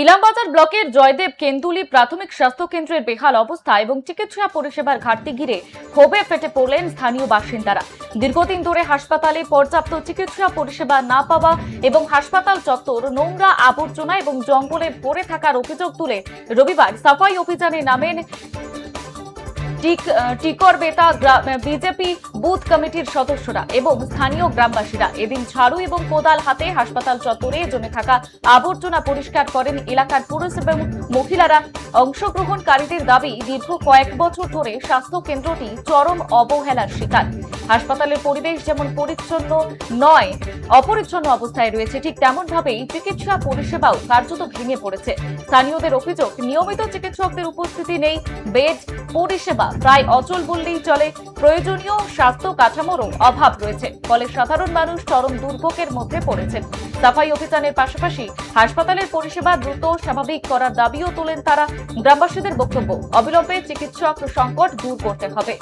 ইলামবাজার ব্লকের জয়দেব কেন্দুলি প্রাথমিক স্বাস্থ্য কেন্দ্রের বেহাল অবস্থা এবং চিকিৎসা পরিষেবার ঘাটতি ঘিরে ক্ষোভে ফেটে পড়লেন স্থানীয় বাসিন্দারা। দীর্ঘদিন ধরে হাসপাতালে পর্যাপ্ত চিকিৎসা পরিষেবা না পাওয়া এবং হাসপাতাল চত্বর নোংরা, আবর্জনা এবং জঙ্গলে ভরে থাকার অভিযোগ তুলে রবিবার সাফাই অভিযানে নামেন টিকরবেতা বিজেপি বুথ কমিটির সদস্যরা এবং স্থানীয় গ্রামবাসীরা। এদিন ঝাড়ু এবং কোদাল হাতে হাসপাতাল চত্বরে জমে থাকা আবর্জনা পরিষ্কার করেন এলাকার পুরুষ এবং মহিলারা। অংশগ্রহণকারীদের দাবি, দীর্ঘ কয়েক বছর ধরে স্বাস্থ্য কেন্দ্রটি চরম অবহেলার শিকার। হাসপাতালের পরিবেশ যেমন পরিচ্ছন্ন নয়, অপরিচ্ছন্ন অবস্থায় রয়েছে, ঠিক তেমন ভাবেই চিকিৎসা পরিষেবাও কার্যত ভেঙে পড়েছে। স্থানীয়দের অভিযোগ, নিয়মিত চিকিৎসকদের উপস্থিতি নেই, বেড পরিষেবা প্রায় অচল বললেই চলে, প্রয়োজনীয় স্বাস্থ্য কাঠামোরও অভাব রয়েছে, ফলে সাধারণ মানুষ চরম দুর্ভোগের মধ্যে পড়েছেন। সাফাই অভিযানের পাশাপাশি হাসপাতালের পরিষেবা দ্রুত স্বাভাবিক করার দাবিও তোলেন তারা। গ্রামবাসীদের বক্তব্য, অবিলম্বে চিকিৎসক সংকট দূর করতে হবে।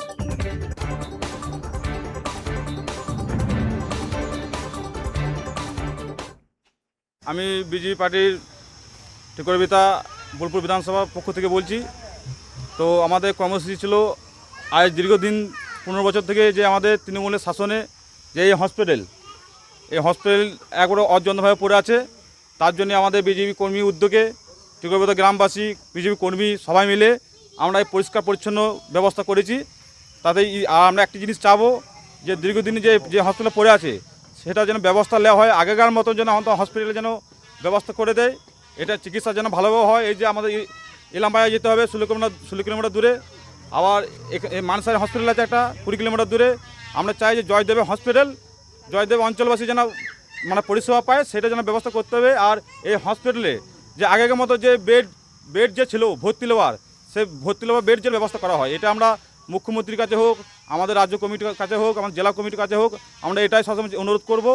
আমি বিজেপি পার্টির টিকরবেতা বোলপুর বিধানসভা পক্ষ থেকে বলছি। তো আমাদের কর্মসূচি ছিল আজ দীর্ঘদিন 15 বছর থেকে যে আমাদের তৃণমূলের শাসনে যে এই হসপিটাল একবারে অযত্নভাবে পড়ে আছে। তার জন্য আমাদের বিজেপি কর্মী উদ্যোগে টিকরবেতা গ্রামবাসী, বিজেপি কর্মী সবাই মিলে আমরা এই পরিষ্কার পরিচ্ছন্ন ব্যবস্থা করেছি। তাতেই আমরা একটি জিনিস চাবো, যে দীর্ঘদিন যে হসপিটাল পড়ে আছে সেটা যেন ব্যবস্থা নেওয়া হয়, আগেকার মতন যেন আমাদের হসপিটালে যেন ব্যবস্থা করে দেয়, এটা চিকিৎসা যেন ভালোভাবে হয়। এই যে আমাদের ইলামবাজার যেতে হবে 16 কিলোমিটার দূরে, আবার মানসার হসপিটাল আছে একটা 20 কিলোমিটার দূরে। আমরা চাই যে জয়দেব অঞ্চলবাসী যেন পরিষেবা পায়, সেটা যেন ব্যবস্থা করতে হবে। আর এই হসপিটালে যে আগেকার মতো যে বেড যে ছিল ভর্তি নেওয়ার, সেই ভর্তি নেওয়ার বেড যে ব্যবস্থা করা হয়, এটা আমরা মুখ্যমন্ত্রীর কাছে হোক, আমাদের রাজ্য কমিটির কাছে হোক, আমাদের জেলা কমিটির কাছে হোক, আমরা এটাই সবসময় অনুরোধ করব।